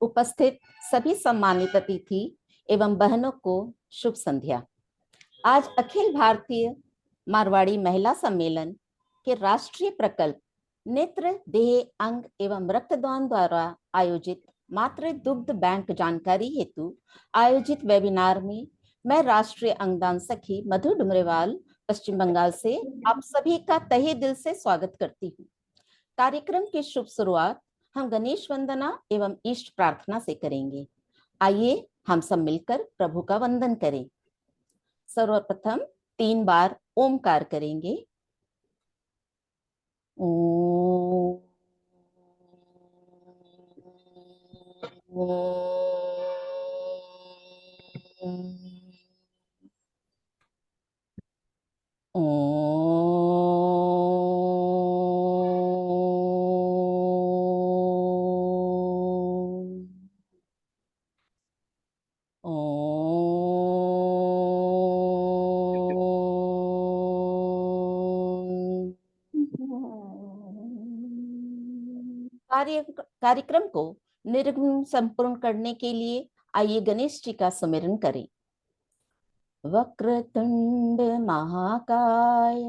उपस्थित सभी सम्मानित अतिथि एवं बहनों को शुभ संध्या। आज अखिल भारतीय मारवाड़ी महिला सम्मेलन के राष्ट्रीय प्रकल्प नेत्र देह अंग एवं रक्तदान द्वारा आयोजित मातृ दुग्ध बैंक जानकारी हेतु आयोजित वेबिनार में मैं राष्ट्रीय अंगदान सखी मधु डुमरेवाल पश्चिम बंगाल से आप सभी का तहे दिल से स्वागत करती हूँ। कार्यक्रम की शुभ शुरुआत हम गणेश वंदना एवं इष्ट प्रार्थना से करेंगे। आइए हम सब मिलकर प्रभु का वंदन करें। सर्वप्रथम 3 बार ओमकार करेंगे। ओम कार्यक्रम को निर्विघ्न संपूर्ण करने के लिए आइए गणेश जी का स्मरण करें। वक्रतुंड महाकाय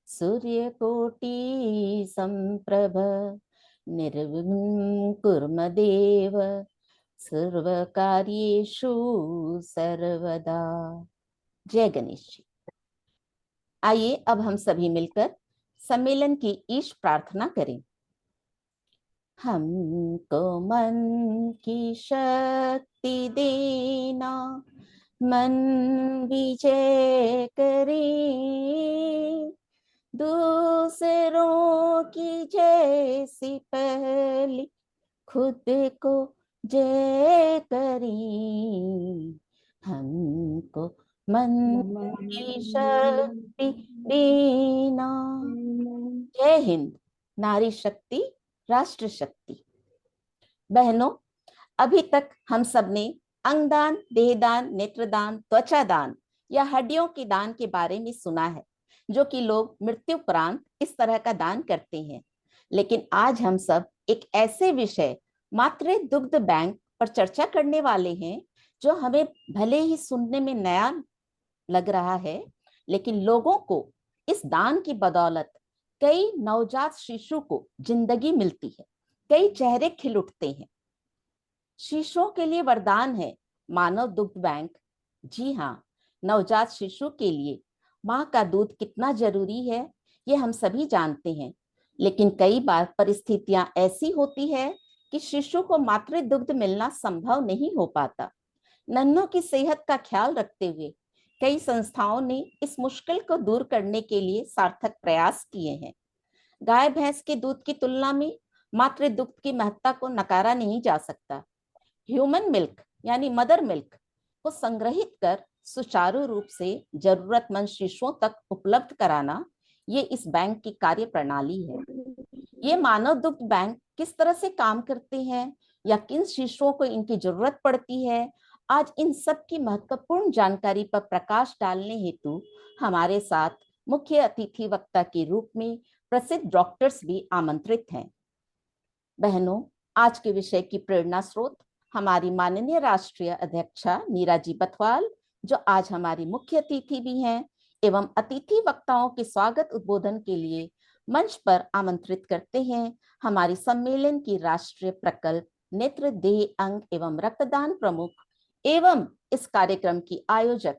सूर्यकोटि संप्रभ निर्विघ्नं कुर्म देव सर्वकार्येषु सर्वदा। जय गणेश जी। आइए अब हम सभी मिलकर सम्मेलन की ईश प्रार्थना करें। हमको मन की शक्ति देना, मन विजय करे, दूसरों की जैसी पहली खुद को जय करें। हमको मन की शक्ति देना। जय हिंद। नारी शक्ति राष्ट्र शक्ति। बहनों, अभी तक हम सब ने अंगदान, देहदान, नेत्रदान, त्वचा दान या हड्डियों के दान के बारे में सुना है, जो कि लोग मृत्यु उपरांत इस तरह का दान करते हैं। लेकिन आज हम सब एक ऐसे विषय मातृ दुग्ध बैंक पर चर्चा करने वाले हैं जो हमें भले ही सुनने में नया लग रहा है, लेकिन लोगों को इस दान की बदौलत कई नवजात शिशु को जिंदगी मिलती है, कई चेहरे खिल उठते हैं। शिशुओं के लिए वरदान है मानव दुग्ध बैंक। जी हाँ, नवजात शिशु के लिए माँ का दूध कितना जरूरी है ये हम सभी जानते हैं, लेकिन कई बार परिस्थितियां ऐसी होती है कि शिशु को मातृ दुग्ध मिलना संभव नहीं हो पाता। नन्हों की सेहत का ख्याल रखते हुए कई संस्थाओं ने इस मुश्किल को दूर करने के लिए सार्थक प्रयास किए हैं। गाय भैंस के दूध की तुलना में मातृ दुग्ध की महत्ता को नकारा नहीं जा सकता। ह्यूमन मिल्क यानी मदर मिल्क को संग्रहित कर सुचारू रूप से जरूरतमंद शिशुओं तक उपलब्ध कराना, ये इस बैंक की कार्य प्रणाली है। ये मानव दुग्ध बैंक किस तरह से काम करते हैं या किन शिशुओं को इनकी जरूरत पड़ती है, आज इन सब की महत्वपूर्ण जानकारी पर प्रकाश डालने हेतु हमारे साथ मुख्य अतिथि वक्ता के रूप में प्रसिद्ध डॉक्टर्स भी आमंत्रित हैं। बहनों, आज के विषय की प्रेरणा स्रोत हमारी माननीय राष्ट्रीय अध्यक्षा नीरा जी बथवाल, जो आज हमारी मुख्य अतिथि भी हैं, एवं अतिथि वक्ताओं के स्वागत उद्बोधन के लिए मंच पर आमंत्रित करते हैं हमारी सम्मेलन की राष्ट्रीय प्रकल्प नेत्र देह अंग एवं रक्तदान प्रमुख एवं इस कार्यक्रम की आयोजक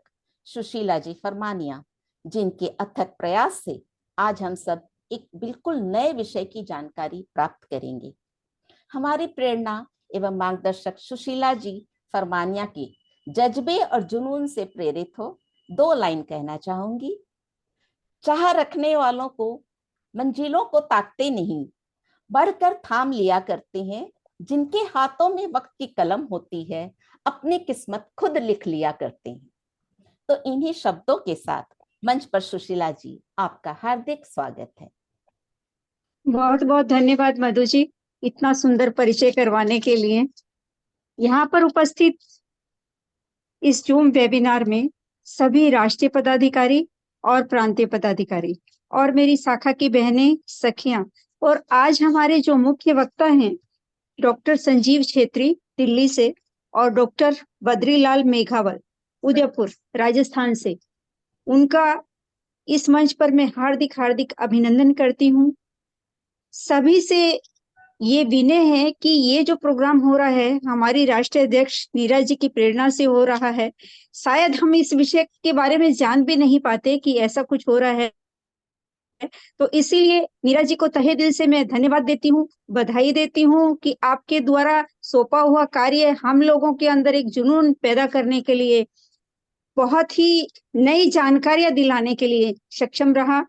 सुशीला जी फरमानिया, जिनके अथक प्रयास से आज हम सब एक बिल्कुल नए विषय की जानकारी प्राप्त करेंगे। हमारी प्रेरणा एवं मार्गदर्शक सुशीला जी फरमानिया के जज्बे और जुनून से प्रेरित हो 2 लाइन कहना चाहूंगी। चाह रखने वालों को मंजिलों को ताकते नहीं, बढ़कर थाम लिया करते हैं। जिनके हाथों में वक्त की कलम होती है, अपनी किस्मत खुद लिख लिया करते हैं। तो इन्हीं शब्दों के साथ मंच पर सुशीला जी, आपका हार्दिक स्वागत है। बहुत बहुत धन्यवाद मधु जी, इतना सुंदर परिचय करवाने के लिए। यहाँ पर उपस्थित इस जूम वेबिनार में सभी राष्ट्रीय पदाधिकारी और प्रांतीय पदाधिकारी और मेरी शाखा की बहनें, सखियां, और आज हमारे जो मुख्य वक्ता हैं डॉक्टर संजीव छेत्री, दिल्ली से, और डॉक्टर बद्रीलाल मेघावत उदयपुर राजस्थान से। उनका इस मंच पर मैं हार्दिक हार्दिक अभिनंदन करती हूँ। सभी से ये विनय है कि ये जो प्रोग्राम हो रहा है हमारी राष्ट्रीय अध्यक्ष नीरज जी की प्रेरणा से हो रहा है। शायद हम इस विषय के बारे में जान भी नहीं पाते कि ऐसा कुछ हो रहा है। तो इसीलिए नीरज जी को तहे दिल से मैं धन्यवाद देती हूँ, बधाई देती हूँ कि आपके द्वारा सौंपा हुआ कार्य हम लोगों के अंदर एक जुनून पैदा करने के लिए, बहुत ही नई जानकारियां दिलाने के लिए सक्षम रहा।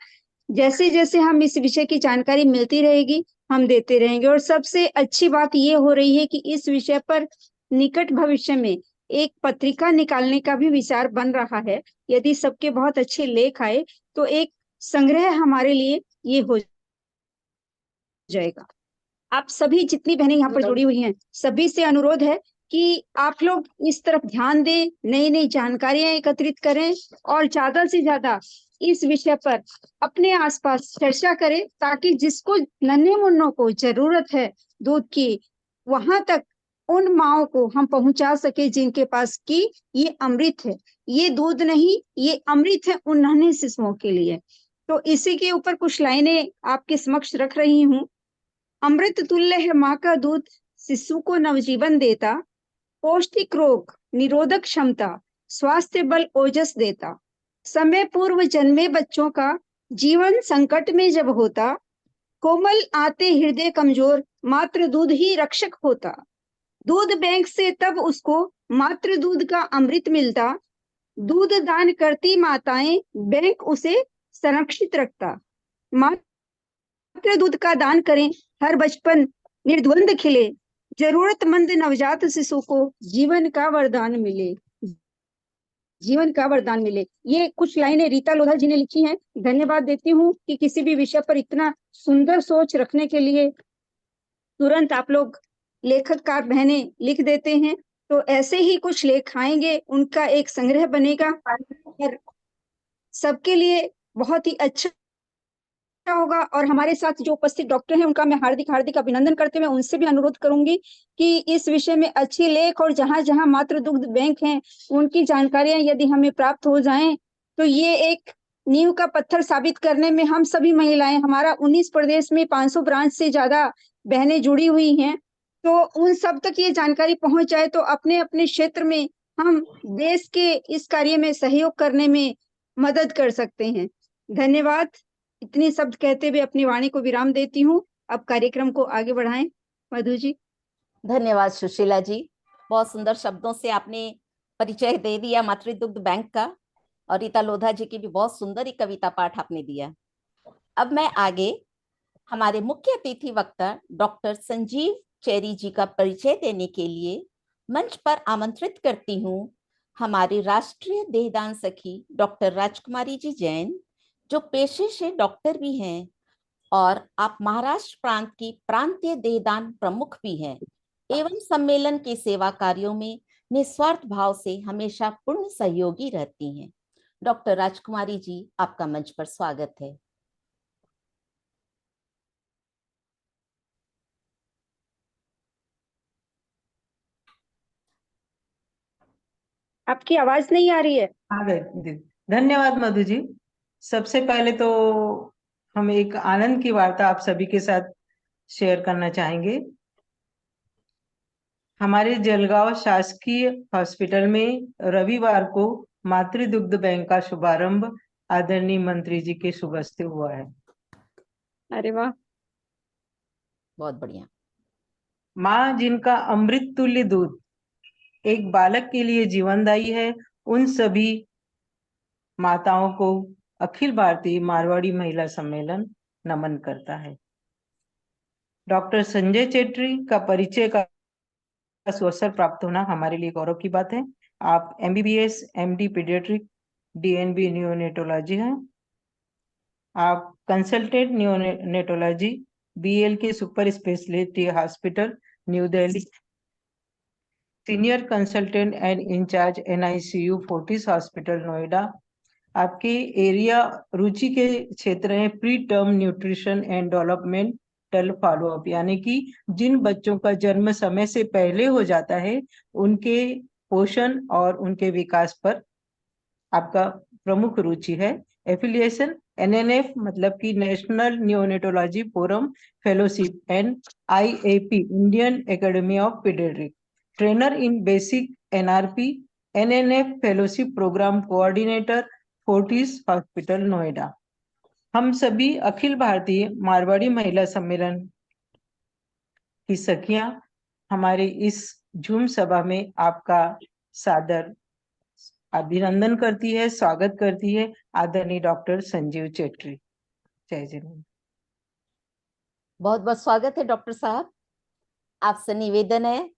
जैसे जैसे हम इस विषय की जानकारी मिलती रहेगी हम देते रहेंगे। और सबसे अच्छी बात ये हो रही है कि इस विषय पर निकट भविष्य में एक पत्रिका निकालने का भी विचार बन रहा है। यदि सबके बहुत अच्छे लेख आए तो एक संग्रह हमारे लिए ये हो जाएगा। आप सभी जितनी बहनें यहाँ पर जुड़ी हुई हैं, सभी से अनुरोध है कि आप लोग इस तरफ ध्यान दें, नई नई जानकारियां एकत्रित करें और ज्यादा से ज्यादा इस विषय पर अपने आसपास चर्चा करें, ताकि जिसको नन्हे मुन्नों को जरूरत है दूध की, वहां तक उन माओं को हम पहुंचा सके जिनके पास की ये अमृत है। ये दूध नहीं, ये अमृत है उन नन्हे शिशुओं के लिए। तो इसी के ऊपर कुछ लाइनें आपके समक्ष रख रही हूँ। अमृत तुल्य है माँ का दूध, शिशु को नवजीवन देता, पौष्टिक रोग निरोधक क्षमता, स्वास्थ्य बल ओजस देता। समय पूर्व जन्मे बच्चों का जीवन संकट में जब होता, कोमल आते हृदय कमजोर, मात्र दूध ही रक्षक होता। दूध बैंक से तब उसको मात्र दूध का अमृत मिलता, दूध दान करती माताएं, बैंक उसे संरक्षित रखता। मात्र दूध का दान करें, हर बचपन निर्द्वंद खिले, जरूरतमंद नवजात शिशु को जीवन का वरदान मिले, जीवन का वरदान मिले। ये कुछ लाइनें रीता लोधा जी ने लिखी हैं। धन्यवाद देती हूँ कि किसी भी विषय पर इतना सुंदर सोच रखने के लिए तुरंत आप लोग लेखककार बहनें लिख देते हैं। तो ऐसे ही कुछ लेख आएंगे, उनका एक संग्रह बनेगा और सबके लिए बहुत ही अच्छा होगा। और हमारे साथ जो उपस्थित डॉक्टर हैं उनका मैं हार्दिक हार्दिक अभिनंदन करते हुए उनसे भी अनुरोध करूंगी कि इस विषय में अच्छे लेख और जहां जहां मातृ दुग्ध बैंक हैं उनकी जानकारियां यदि हमें प्राप्त हो जाएं तो ये एक नींव का पत्थर साबित करने में हम सभी महिलाएं, हमारा 19 प्रदेश में 500 ब्रांच से ज्यादा बहनें जुड़ी हुई हैं, तो उन सब तक ये जानकारी पहुंच जाए तो अपने अपने क्षेत्र में हम देश के इस कार्य में सहयोग करने में मदद कर सकते हैं। धन्यवाद। इतनी शब्द कहते हुए अपनी वाणी को विराम देती हूँ। अब कार्यक्रम को आगे बढ़ाएं मधु जी। धन्यवाद सुशीला जी, बहुत सुंदर शब्दों से आपने परिचय दे दिया मातृ दुग्ध बैंक का, और रीता लोधा जी की भी बहुत सुंदर ही कविता पाठ आपने दिया। अब मैं आगे हमारे मुख्य अतिथि वक्ता डॉक्टर संजीव चेरी जी का परिचय देने के लिए मंच पर आमंत्रित करती हूँ हमारी राष्ट्रीय देहदान सखी डॉक्टर राजकुमारी जी जैन, जो पेशे से डॉक्टर भी हैं और आप महाराष्ट्र प्रांत की प्रांतीय देहदान प्रमुख भी हैं एवं सम्मेलन के सेवा कार्यों में निस्वार्थ भाव से हमेशा पूर्ण सहयोगी रहती हैं। डॉक्टर राजकुमारी जी, आपका मंच पर स्वागत है। आपकी आवाज नहीं आ रही है। आ गए दीदी। धन्यवाद मधु जी। सबसे पहले तो हम एक आनंद की वार्ता आप सभी के साथ शेयर करना चाहेंगे। हमारे जलगांव शासकीय हॉस्पिटल में रविवार को मातृ दुग्ध बैंक का शुभारंभ आदरणीय मंत्री जी के शुभ हस्ते हुआ है। अरे वाह, बहुत बढ़िया। माँ जिनका अमृत तुल्य दूध एक बालक के लिए जीवनदायी है, उन सभी माताओं को अखिल भारतीय मारवाड़ी महिला सम्मेलन नमन करता है। डॉक्टर संजय चेट्री का परिचय का अवसर प्राप्त होना हमारे लिए गौरव की बात है। आप MBBS MD paediatric DNB neonatology हैं। आप consultant neonatology BLK super speciality hospital New Delhi, senior consultant and in charge NICU Fortis hospital Noida. आपके एरिया रुचि के क्षेत्र हैं preterm nutrition and development, neonatal follow up, यानी कि जिन बच्चों का जन्म समय से पहले हो जाता है उनके पोषण और उनके विकास पर आपका प्रमुख रुचि है। एफिलिएशन एनएनएफ मतलब कि national neonatology forum fellowship, and IAP Indian academy of paediatric, trainer in basic NRP, NNF fellowship programme coordinator, Fortis hospital Noida. हम सभी अखिल भारतीय मारवाड़ी महिला सम्मेलन की सखियां हमारे इस झूम सभा में आपका सादर अभिनंदन करती है, स्वागत करती है। आदरणीय डॉक्टर संजीव चेत्री। जय जगन्नाथ। बहुत बहुत स्वागत है डॉक्टर साहब। आपसे निवेदन है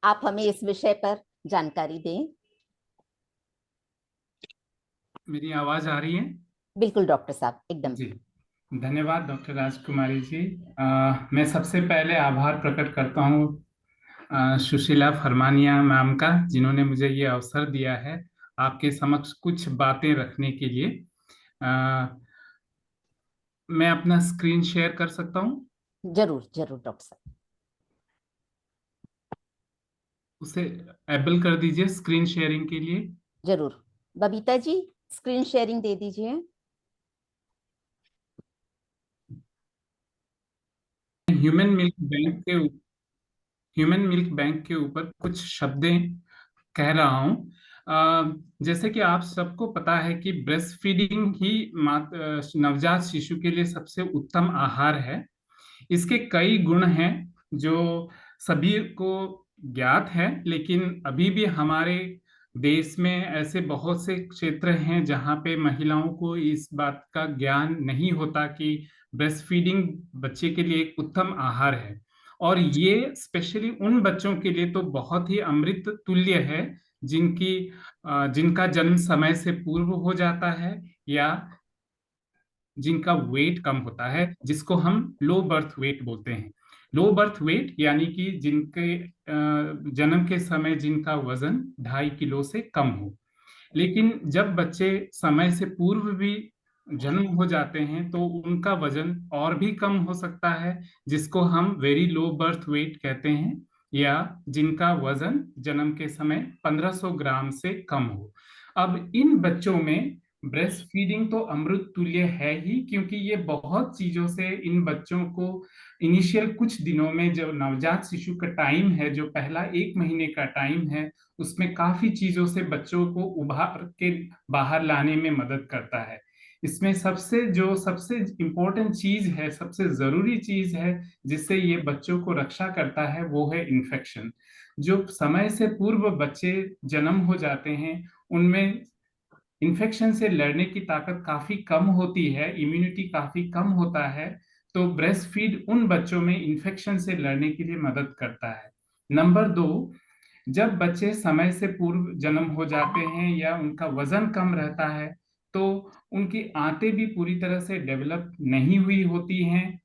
आप हमें इस विषय पर जानकारी दें। मेरी आवाज आ रही है? बिल्कुल डॉक्टर साहब, एकदम। जी, धन्यवाद डॉक्टर राजकुमारी जी। मैं सबसे पहले आभार प्रकट करता हूँ सुशीला फरमानिया मैम का, जिन्होंने मुझे ये अवसर दिया है आपके समक्ष कुछ बातें रखने के लिए। मैं अपना स्क्रीन शेयर कर सकता हूँ? जरूर जरूर डॉक्टर साहब। उसे एबल कर दीजिए स्क्रीन शेयरिंग के लिए। जरूर। बबीता जी, स्क्रीन शेयरिंग दे दीजिए। ह्यूमन मिल्क बैंक के ऊपर कुछ शब्दें कह रहा हूँ। जैसे कि आप सबको पता है कि ब्रेस्ट फीडिंग ही नवजात शिशु के लिए सबसे उत्तम आहार है। इसके कई गुण हैं जो सभी को ज्ञात है, लेकिन अभी भी हमारे देश में ऐसे बहुत से क्षेत्र हैं जहाँ पे महिलाओं को इस बात का ज्ञान नहीं होता कि ब्रेस्ट फीडिंग बच्चे के लिए एक उत्तम आहार है। और ये स्पेशली उन बच्चों के लिए तो बहुत ही अमृत तुल्य है जिनका जन्म समय से पूर्व हो जाता है या जिनका वेट कम होता है, जिसको हम लो बर्थ वेट बोलते हैं। लो बर्थ वेट यानी कि जिनके जन्म के समय जिनका वजन 2.5 किलो से कम हो। लेकिन जब बच्चे समय से पूर्व भी जन्म हो जाते हैं तो उनका वजन और भी कम हो सकता है, जिसको हम वेरी लो बर्थ वेट कहते हैं, या जिनका वजन जन्म के समय 1500 ग्राम से कम हो। अब इन बच्चों में ब्रेस्ट फीडिंग तो अमृत तुल्य है ही, क्योंकि ये बहुत चीजों से इन बच्चों को इनिशियल कुछ दिनों में, जो नवजात शिशु का टाइम है, जो पहला 1 महीने का टाइम है, उसमें काफी चीजों से बच्चों को उभार के बाहर लाने में मदद करता है। इसमें सबसे इम्पोर्टेंट चीज है, सबसे जरूरी चीज है जिससे ये बच्चों को रक्षा करता है, वो है इन्फेक्शन। जो समय से पूर्व बच्चे जन्म हो जाते हैं उनमें इन्फेक्शन से लड़ने की ताकत काफी कम होती है, इम्यूनिटी काफी कम होता है। तो ब्रेस्ट फीड उन बच्चों में इन्फेक्शन से लड़ने के लिए मदद करता है। नंबर 2, जब बच्चे समय से पूर्व जन्म हो जाते हैं या उनका वजन कम रहता है तो उनकी आंतें भी पूरी तरह से डेवलप नहीं हुई होती हैं।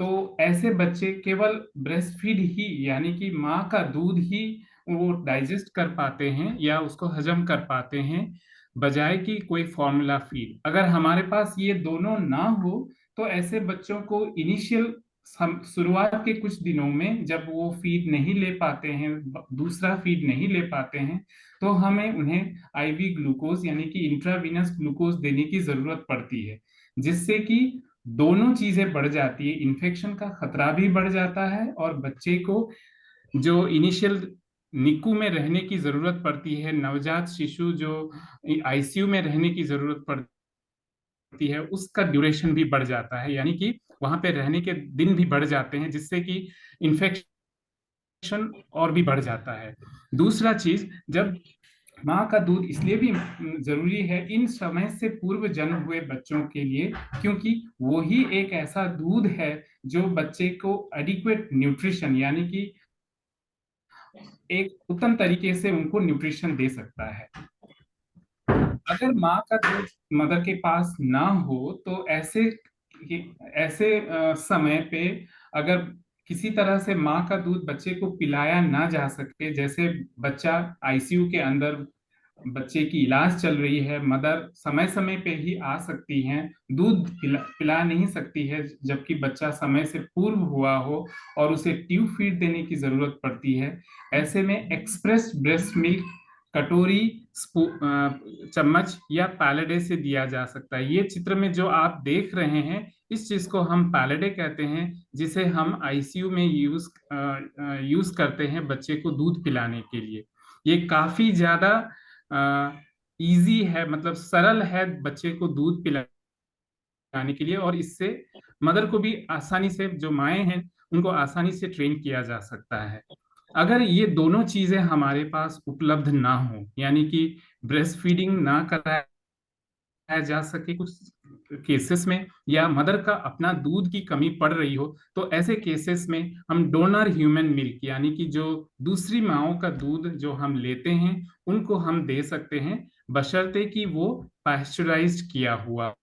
तो ऐसे बच्चे केवल ब्रेस्ट फीड ही, यानी कि माँ का दूध ही वो डाइजेस्ट कर पाते हैं या उसको हजम कर पाते हैं, बजाय कि कोई फॉर्मूला फीड। अगर हमारे पास ये दोनों ना हो तो ऐसे बच्चों को इनिशियल शुरुआत के कुछ दिनों में जब वो फीड नहीं ले पाते हैं, दूसरा फीड नहीं ले पाते हैं, तो हमें उन्हें आईवी ग्लूकोज यानी कि इंट्रावीनस ग्लूकोज देने की जरूरत पड़ती है, जिससे कि दोनों चीजें बढ़ जाती है, इन्फेक्शन का खतरा भी बढ़ जाता है और बच्चे को जो इनिशियल निकू में रहने की जरूरत पड़ती है, नवजात शिशु जो आईसीयू में रहने की जरूरत पड़ती है, उसका ड्यूरेशन भी बढ़ जाता है, यानी कि वहां पे रहने के दिन भी बढ़ जाते हैं, जिससे कि इन्फेक्शन और भी बढ़ जाता है। दूसरा चीज, जब माँ का दूध इसलिए भी जरूरी है इन समय से पूर्व जन्म हुए बच्चों के लिए, क्योंकि वो ही एक ऐसा दूध है जो बच्चे को एडिक्वेट न्यूट्रिशन यानी कि एक उत्तम तरीके से उनको न्यूट्रिशन दे सकता है। अगर माँ का दूध मदर के पास ना हो तो ऐसे समय पे अगर किसी तरह से माँ का दूध बच्चे को पिलाया ना जा सके, जैसे बच्चा आईसीयू के अंदर बच्चे की इलाज चल रही है, मदर समय समय पे ही आ सकती हैं, दूध पिला नहीं सकती है जबकि बच्चा समय से पूर्व हुआ हो और उसे ट्यूब फीड देने की जरूरत पड़ती है, ऐसे में एक्सप्रेस ब्रेस्ट मिल्क कटोरी, चम्मच या पैलेडे से दिया जा सकता है। ये चित्र में जो आप देख रहे हैं, इस चीज को हम पैलेडे कहते हैं, जिसे हम आईसीयू में यूज करते हैं बच्चे को दूध पिलाने के लिए। ये काफी ज्यादा इजी है, मतलब सरल है बच्चे को दूध पिलाने के लिए, और इससे मदर को भी आसानी से, जो माएँ हैं उनको आसानी से ट्रेन किया जा सकता है। अगर ये दोनों चीजें हमारे पास उपलब्ध ना हो, यानी कि ब्रेस्ट फीडिंग ना कराया जा सके कुछ केसेस में, या मदर का अपना दूध की कमी पड़ रही हो, तो ऐसे केसेस में हम डोनर ह्यूमन मिल्क, यानी कि जो दूसरी माओं का दूध जो हम लेते हैं उनको हम दे सकते हैं, बशर्ते कि वो पास्चराइज्ड किया हुआ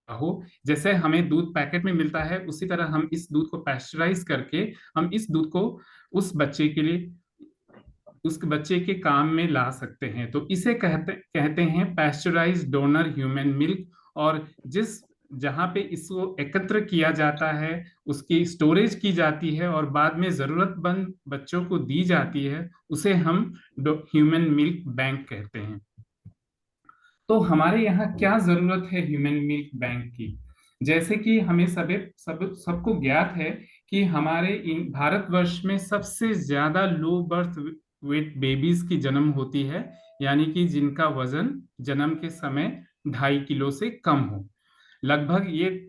हो। जैसे हमें दूध पैकेट में मिलता है, उसी तरह हम इस दूध को पास्चराइज करके हम इस दूध को उस बच्चे के लिए, उस बच्चे के काम में ला सकते हैं। तो इसे कहते हैं पास्चराइज्ड डोनर ह्यूमन मिल्क। और जहां पे इसको एकत्र किया जाता है, उसकी स्टोरेज की जाती है और बाद में जरूरतमंद बच्चों को दी जाती है, उसे हम ह्यूमन मिल्क बैंक कहते हैं। तो हमारे यहाँ क्या जरूरत है ह्यूमन मिल्क बैंक की? जैसे कि हमें सबको ज्ञात है कि हमारे भारतवर्ष में सबसे ज्यादा लो बर्थ वेट बेबीज की जन्म होती है, यानी कि जिनका वजन जन्म के समय 2.5 किलो से कम हो। लगभग ये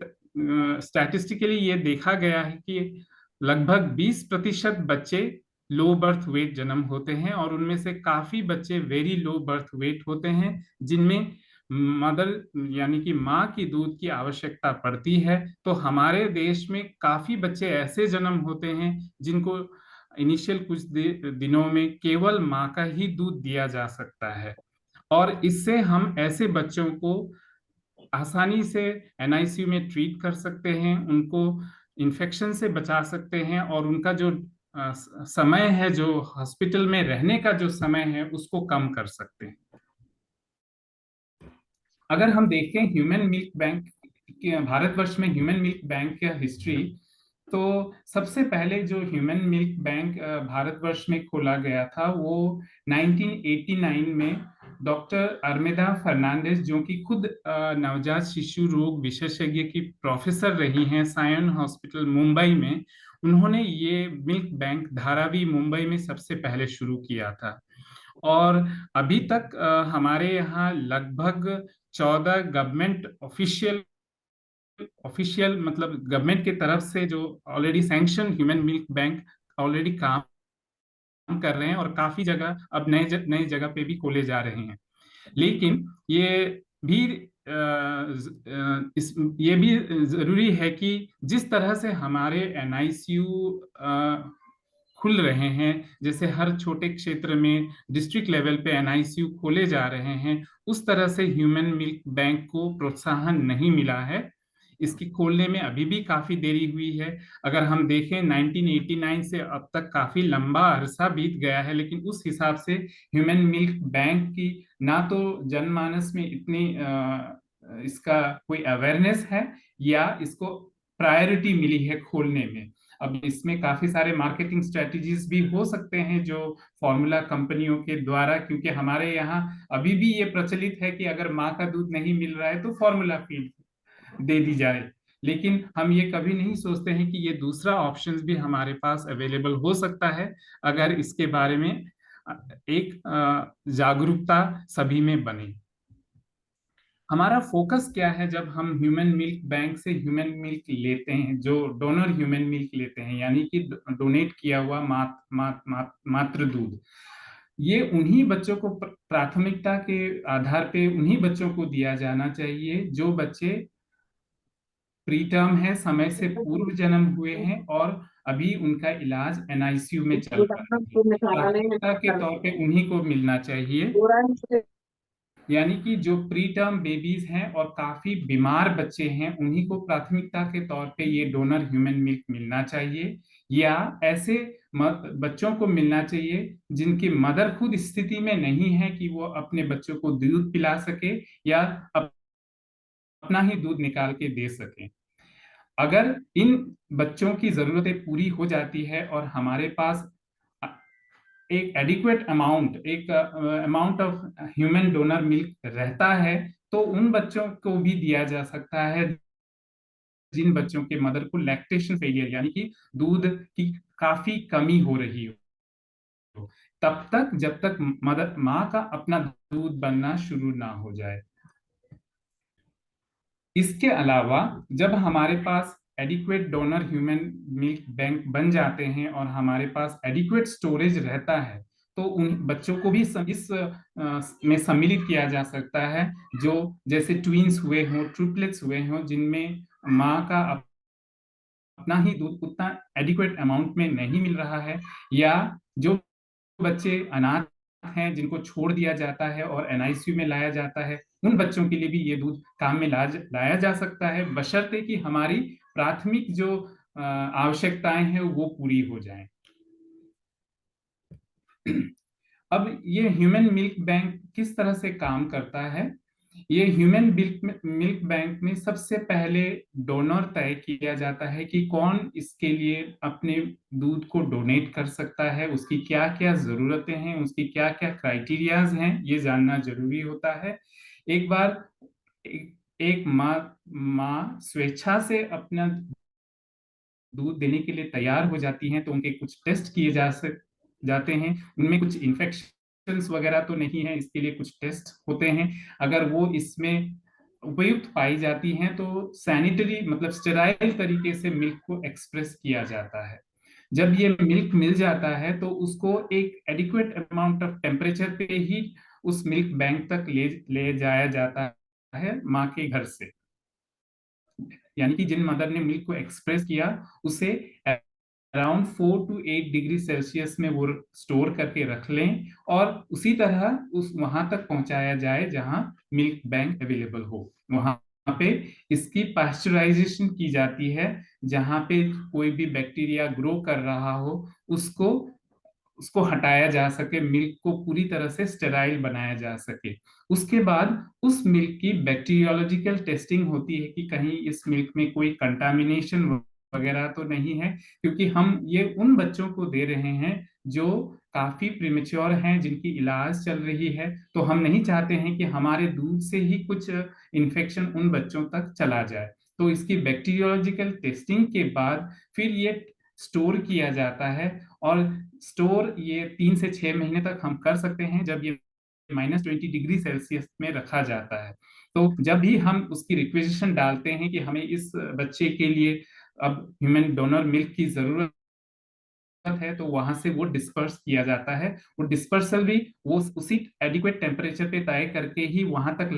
स्टैटिस्टिकली ये देखा गया है कि लगभग 20% बच्चे लो बर्थ वेट जन्म होते हैं, और उनमें से काफी बच्चे वेरी लो बर्थ वेट होते हैं, जिनमें मदर यानी कि माँ की दूध की आवश्यकता पड़ती है। तो हमारे देश में काफी बच्चे ऐसे जन्म होते हैं जिनको इनिशियल कुछ दिनों में केवल माँ का ही दूध दिया जा सकता है, और इससे हम ऐसे बच्चों को आसानी से एनआईसीयू में ट्रीट कर सकते हैं, उनको इन्फेक्शन से बचा सकते हैं, और उनका जो समय है, जो हॉस्पिटल में रहने का जो समय है, उसको कम कर सकते हैं। अगर हम देखें ह्यूमन मिल्क बैंक, भारतवर्ष में ह्यूमन मिल्क बैंक का हिस्ट्री, तो सबसे पहले जो ह्यूमन मिल्क बैंक भारतवर्ष में खोला गया था वो 1989 में डॉक्टर अर्मेदा फर्नांडिस, जो कि खुद नवजात शिशु रोग विशेषज्ञ की प्रोफेसर रही हैं सायन हॉस्पिटल मुंबई में, उन्होंने ये मिल्क बैंक धारावी मुंबई में सबसे पहले शुरू किया था। और अभी तक हमारे यहाँ लगभग 14 गवर्नमेंट ऑफिशियल मतलब गवर्नमेंट की तरफ से जो already sanction human milk bank already काम कर रहे हैं, और काफी जगह अब नए जगह पे भी खोले जा रहे हैं। लेकिन भी ये भी जरूरी है कि जिस तरह से हमारे एनआईसीयू खुल रहे हैं, जैसे हर छोटे क्षेत्र में डिस्ट्रिक्ट लेवल पे एनआईसीयू खोले जा रहे हैं, उस तरह से ह्यूमन मिल्क बैंक को प्रोत्साहन नहीं मिला है। इसकी खोलने में अभी भी काफी देरी हुई है। अगर हम देखें 1989 से अब तक काफी लंबा अरसा बीत गया है, लेकिन उस हिसाब से ह्यूमन मिल्क बैंक की ना तो जनमानस में इतनी इसका कोई अवेयरनेस है या इसको प्रायोरिटी मिली है खोलने में। अब इसमें काफी सारे मार्केटिंग स्ट्रेटजीज भी हो सकते हैं जो फॉर्मूला कंपनियों के द्वारा, क्योंकि हमारे यहाँ अभी भी ये प्रचलित है कि अगर माँ का दूध नहीं मिल रहा है तो फॉर्मूला फीड दे दी जाए, लेकिन हम ये कभी नहीं सोचते हैं कि ये दूसरा ऑप्शंस भी हमारे पास अवेलेबल हो सकता है, अगर इसके बारे में एक जागरूकता सभी में बने। हमारा फोकस क्या है जब हम ह्यूमन मिल्क बैंक से ह्यूमन मिल्क लेते हैं, जो डोनर ह्यूमन मिल्क लेते हैं, यानी कि डोनेट किया हुआ मातृ दूध, ये उन्हीं बच्चों को प्राथमिकता के आधार पे उन्हीं बच्चों को दिया जाना चाहिए जो बच्चे प्रीटर्म है, समय से पूर्व जन्म हुए हैं और अभी उनका इलाज एनआईसीयू में चल रहा है। प्राथमिकता के तौर पे उन्हीं को मिलना चाहिए। यानी कि जो प्री टर्म बेबीज हैं और काफी बीमार बच्चे हैं, उन्हीं को प्राथमिकता के तौर पे ये डोनर ह्यूमन मिल्क मिलना चाहिए, या ऐसे बच्चों को मिलना चाहिए जिनकी मदर खुद स्थिति में नहीं है कि वो अपने बच्चों को दूध पिला सके या अपना ही दूध निकाल के दे सके। अगर इन बच्चों की जरूरतें पूरी हो जाती है और हमारे पास एक adequate amount of human donor milk रहता है, तो उन बच्चों को भी दिया जा सकता है जिन बच्चों के मदर को लैक्टेशन फेलियर यानी कि दूध की काफी कमी हो रही हो, तब तक जब तक मदर माँ का अपना दूध बनना शुरू ना हो जाए। इसके अलावा जब हमारे पास adequate donor human milk bank बन जाते हैं और हमारे पास एडिक्वेट स्टोरेज रहता है, तो उन बच्चों को भी इस में सम्मिलित किया जा सकता है जो जैसे ट्विंस हुए हों, ट्रिपलेट्स हुए हों, जिनमें माँ का अपना ही दूध उतना एडिक्वेट अमाउंट में नहीं मिल रहा है, या जो बच्चे अनाथ हैं जिनको छोड़ दिया जाता है और एनआईसीयू में लाया जाता है, उन बच्चों के लिए भी ये दूध काम में लाया जा सकता है, बशर्ते कि हमारी प्राथमिक जो आवश्यकताएं हैं वो पूरी हो जाएं। अब ये ह्यूमन मिल्क बैंक किस तरह से काम करता है? ये ह्यूमन मिल्क बैंक में सबसे पहले डोनर तय किया जाता है कि कौन इसके लिए अपने दूध को डोनेट कर सकता है, उसकी क्या क्या जरूरतें हैं, उसकी क्या क्या क्राइटेरियाज हैं, ये जानना जरूरी होता है। एक बार एक माँ स्वेच्छा से अपना दूध देने के लिए तैयार हो जाती हैं, तो उनके कुछ टेस्ट किए जाते हैं, उनमें कुछ इन्फेक्शंस वगैरह तो नहीं है, इसके लिए कुछ टेस्ट होते हैं। अगर वो इसमें उपयुक्त पाई जाती हैं तो सैनिटरी मतलब स्टेराइल तरीके से मिल्क को एक्सप्रेस किया जाता है। जब ये मिल्क मिल जाता है तो उसको एक एडिक्वेट अमाउंट ऑफ टेम्परेचर पे ही उस मिल्क बैंक तक ले जाया जाता है माँ के घर से। यानी कि जिन मदर ने मिल्क को एक्सप्रेस किया उसे अराउंड 4 to 8 डिग्री सेल्सियस में वो स्टोर करके रख लें और उसी तरह उस वहां तक पहुंचाया जाए जहां मिल्क बैंक अवेलेबल हो। वहां पे इसकी पास्चराइजेशन की जाती है, जहां पे कोई भी बैक्टीरिया ग्रो कर रहा हो उसको हटाया जा सके, मिल्क को पूरी तरह से स्टेराइल बनाया जा सके। उसके बाद उस मिल्क की बैक्टीरियोलॉजिकल टेस्टिंग होती है कि कहीं इस मिल्क में कोई कंटामिनेशन वगैरह तो नहीं है, क्योंकि हम ये उन बच्चों को दे रहे हैं जो काफी प्रीमेच्योर हैं, जिनकी इलाज चल रही है, तो हम नहीं चाहते हैं कि हमारे दूध से ही कुछ इन्फेक्शन उन बच्चों तक चला जाए। तो इसकी बैक्टीरियोलॉजिकल टेस्टिंग के बाद फिर ये स्टोर किया जाता है, और स्टोर ये 3 से 6 महीने तक हम कर सकते हैं जब ये -20 डिग्री सेल्सियस में रखा जाता है। तो जब भी हम उसकी रिक्वेजिशन डालते हैं कि हमें इस बच्चे के लिए अब ह्यूमन डोनर मिल्क की जरूरत है, तो वहां से वो डिस्पर्स किया जाता है। वो डिस्पर्सल भी वो उसी एडिक्वेट टेम्परेचर पे तय करके ही वहां तक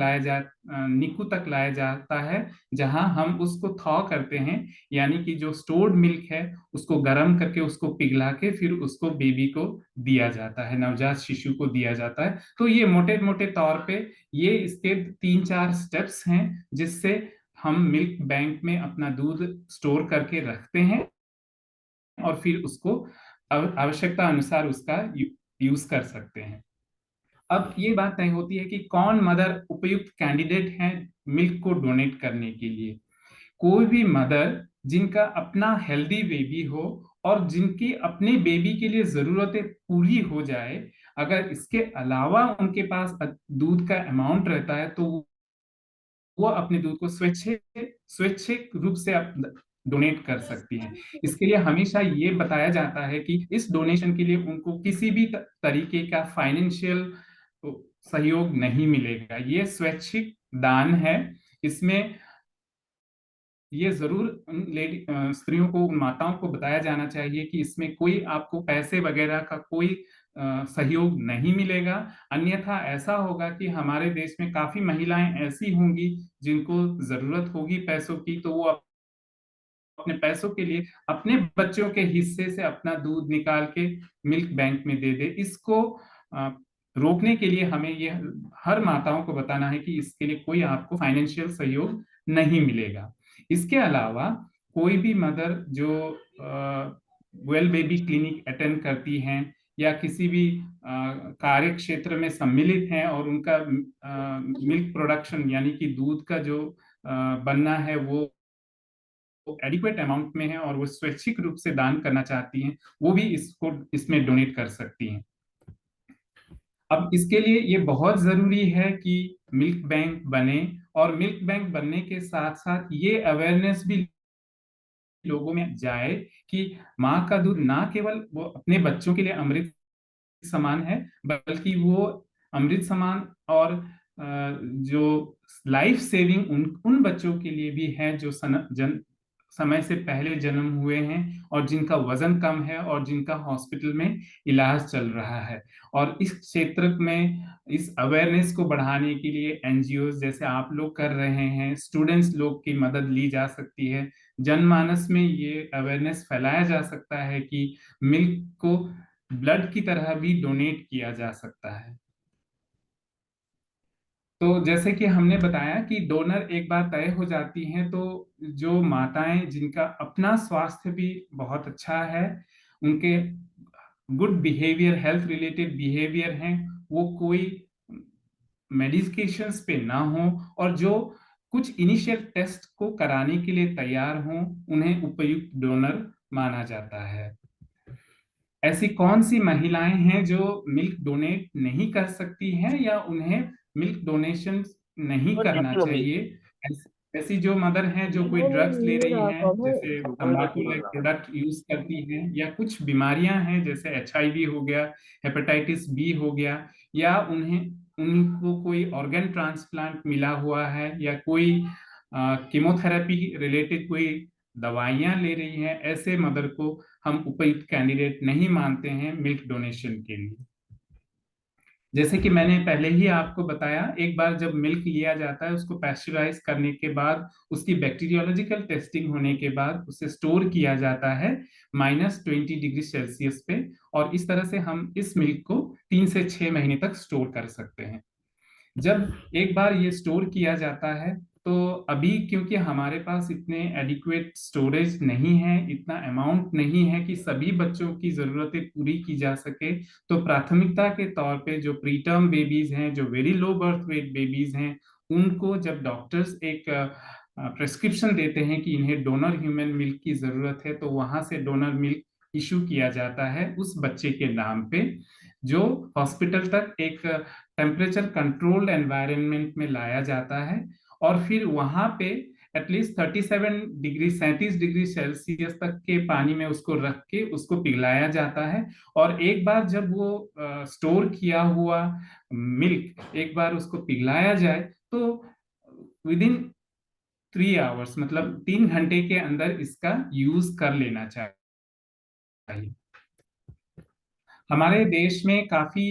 निकू तक लाया जाता है जहां हम उसको थॉ करते हैं, यानी कि जो स्टोर्ड मिल्क है उसको गर्म करके उसको पिघला के फिर उसको बेबी को दिया जाता है, नवजात शिशु को दिया जाता है। तो ये मोटे मोटे तौर पे ये इसके 3-4 स्टेप्स हैं जिससे हम मिल्क बैंक में अपना दूध स्टोर करके रखते हैं और फिर उसको आवश्यकता अनुसार उसका यूज कर सकते हैं। अब ये बात तय होती है कि कौन मदर उपयुक्त कैंडिडेट है मिल्क को डोनेट करने के लिए। कोई भी मदर जिनका अपना हेल्दी बेबी हो और जिनकी अपने बेबी के लिए जरूरतें पूरी हो जाए, अगर इसके अलावा उनके पास दूध का अमाउंट रहता है तो वो अपने दूध को स्वैच्छिक रूप से डोनेट कर सकती हैं। इसके लिए हमेशा ये बताया जाता है कि इस डोनेशन के लिए उनको किसी भी तरीके का फाइनेंशियल सहयोग नहीं मिलेगा, ये स्वैच्छिक दान है। इसमें ये जरूर स्त्रियों को, माताओं को बताया जाना चाहिए कि इसमें कोई आपको पैसे वगैरह का कोई सहयोग नहीं मिलेगा। अन्यथा ऐसा होगा कि हमारे देश में काफी महिलाएं ऐसी होंगी जिनको जरूरत होगी पैसों की, तो वो अपने पैसों के लिए अपने बच्चों के हिस्से से अपना दूध निकाल के मिल्क बैंक में दे दे। इसको रोकने के लिए हमें ये हर माताओं को बताना है कि इसके लिए कोई आपको फाइनेंशियल सहयोग नहीं मिलेगा। इसके अलावा कोई भी मदर जो वेल बेबी क्लिनिक अटेंड करती हैं या किसी भी कार्य क्षेत्र में सम्मिलित हैं और उनका मिल्क प्रोडक्शन यानी कि दूध का जो बनना है वो एडिक्वेट अमाउंट में है और वो स्वैच्छिक रूप से दान करना चाहती हैं, वो भी इसमें डोनेट कर सकती हैं। अब इसके लिए ये बहुत जरूरी है कि मिल्क बैंक बने, और मिल्क बैंक बनने के साथ साथ ये अवेयरनेस भी लोगों में जाए कि माँ का दूध ना केवल वो अपने बच्चों के लिए अमृत समान है, बल्कि वो अमृत समान और जो लाइफ सेविंग उन बच्चों के लिए भी है जो समय से पहले जन्म हुए हैं और जिनका वजन कम है और जिनका हॉस्पिटल में इलाज चल रहा है। और इस क्षेत्र में इस अवेयरनेस को बढ़ाने के लिए एनजीओ जैसे आप लोग कर रहे हैं, स्टूडेंट्स लोग की मदद ली जा सकती है, जनमानस में ये अवेयरनेस फैलाया जा सकता है कि मिल्क को ब्लड की तरह भी डोनेट किया जा सकता है। तो जैसे कि हमने बताया कि डोनर एक बार तय हो जाती हैं तो जो माताएं जिनका अपना स्वास्थ्य भी बहुत अच्छा है, उनके good behaviour, health related behaviour हैं, वो कोई मेडिकेशंस पे ना हो और जो कुछ इनिशियल टेस्ट को कराने के लिए तैयार हों, उन्हें उपयुक्त डोनर माना जाता है। ऐसी कौन सी महिलाएं हैं जो मिल्क डोनेट नहीं कर सकती हैं या उन्हें मिल्क डोनेशन नहीं करना चाहिए? ऐसी जो मदर हैं जो कोई ड्रग्स ले रही हैं, जैसे तंबाकू लाइक प्रोडक्ट यूज करती हैं, या कुछ बीमारियां हैं जैसे HIV हो गया, हेपेटाइटिस बी हो गया, या उनको कोई ऑर्गन ट्रांसप्लांट मिला हुआ है या कोई कीमोथेरेपी रिलेटेड कोई दवाइयां ले रही हैं, ऐसे मदर को हम उपयुक्त कैंडिडेट नहीं मानते हैं मिल्क डोनेशन के लिए। जैसे कि मैंने पहले ही आपको बताया, एक बार जब मिल्क लिया जाता है उसको पैस्चराइज करने के बाद उसकी बैक्टीरियोलॉजिकल टेस्टिंग होने के बाद उसे स्टोर किया जाता है -20 डिग्री सेल्सियस पे, और इस तरह से हम इस मिल्क को 3 से 6 महीने तक स्टोर कर सकते हैं। जब एक बार ये स्टोर किया जाता है तो अभी क्योंकि हमारे पास इतने एडिक्वेट स्टोरेज नहीं है, इतना अमाउंट नहीं है कि सभी बच्चों की जरूरतें पूरी की जा सके, तो प्राथमिकता के तौर पे जो प्रीटर्म बेबीज हैं, जो very low birth weight babies हैं, उनको जब डॉक्टर्स एक प्रेस्क्रिप्शन देते हैं कि इन्हें डोनर ह्यूमन मिल्क की जरूरत है, तो वहां से डोनर मिल्क इशू किया जाता है उस बच्चे के नाम पे, जो हॉस्पिटल तक एक टेम्परेचर कंट्रोल्ड एनवायरनमेंट में लाया जाता है, और फिर वहां पे एटलीस्ट 37 डिग्री सेल्सियस तक के पानी में उसको रख के उसको पिघलाया जाता है। और एक बार जब वो स्टोर किया हुआ मिल्क एक बार उसको पिघलाया जाए तो विदिन 3 आवर्स, मतलब 3 घंटे के अंदर इसका यूज कर लेना चाहिए। हमारे देश में काफी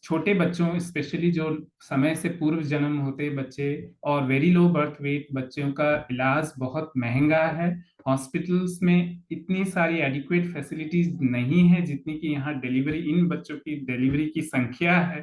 छोटे बच्चों, स्पेशली जो समय से पूर्व जन्म होते बच्चे और वेरी लो बर्थ वेट बच्चों का इलाज बहुत महंगा है। हॉस्पिटल्स में इतनी सारी एडिक्वेट फैसिलिटीज नहीं है जितनी कि यहाँ इन बच्चों की डिलीवरी की संख्या है।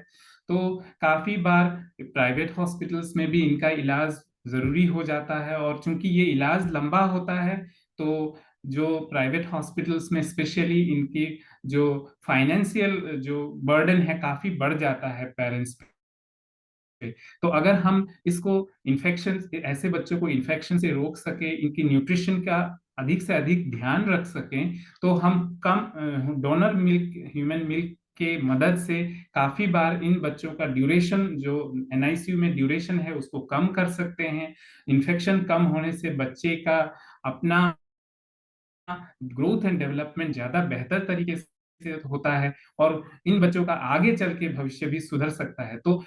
तो काफी बार प्राइवेट हॉस्पिटल्स में भी इनका इलाज जरूरी हो जाता है, और चूंकि ये इलाज लंबा होता है तो जो प्राइवेट हॉस्पिटल्स में स्पेशली इनकी जो फाइनेंशियल जो बर्डन है काफी बढ़ जाता है पेरेंट्स पे। तो अगर हम इसको इन्फेक्शन, ऐसे बच्चों को इन्फेक्शन से रोक सके, इनकी न्यूट्रिशन का अधिक से अधिक ध्यान रख सकें, तो हम कम डोनर मिल्क, ह्यूमन मिल्क के मदद से काफी बार इन बच्चों का ड्यूरेशन, जो NICU में ड्यूरेशन है, उसको कम कर सकते हैं। इन्फेक्शन कम होने से बच्चे का अपना ग्रोथ एंड डेवलपमेंट ज्यादा बेहतर तरीके से होता है, और इन बच्चों का आगे चल के भविष्य भी सुधर सकता है। तो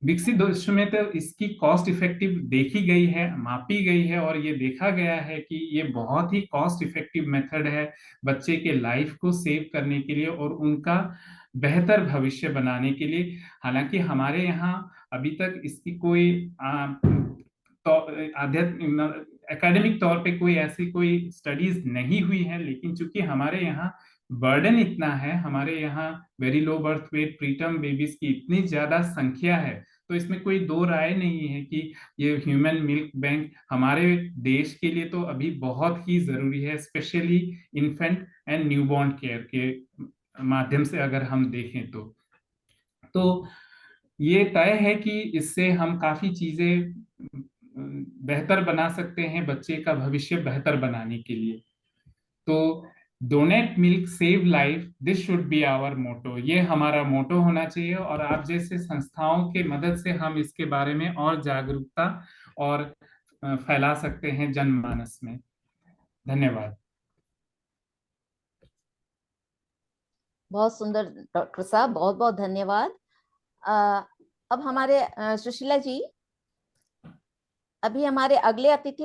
विकसित देशों में तो इसकी कॉस्ट इफेक्टिव देखी गई है, मापी गई है, और ये देखा गया है कि ये बहुत ही कॉस्ट इफेक्टिव मेथड है बच्चे के लाइफ को सेव करने के लिए और उनका बेहतर भविष्य बनाने के लिए। हालांकि हमारे यहाँ अभी तक इसकी कोई तो आध्यात्मिक एकेडमिक तौर पे कोई ऐसी कोई स्टडीज नहीं हुई है, लेकिन चूंकि हमारे यहाँ बर्डन इतना है हमारे यहाँ, very low birth weight preterm babies की इतनी ज्यादा संख्या है, तो इसमें कोई दो राय नहीं है कि ये ह्यूमन मिल्क बैंक हमारे देश के लिए तो अभी बहुत ही जरूरी है, specially infant and newborn care के माध्यम से अगर हम देखें तो ये तय है कि इससे हम काफी चीजें बेहतर बना सकते हैं बच्चे का भविष्य बेहतर बनाने के लिए। तो donate milk save life, this should be our motto, ये हमारा मोटो होना चाहिए, और आप जैसे संस्थाओं के मदद से हम इसके बारे में और जागरूकता और फैला सकते हैं जनमानस में। धन्यवाद। बहुत सुंदर डॉक्टर साहब, बहुत बहुत धन्यवाद। अब हमारे सुशीला जी, अभी हमारे अगले अतिथि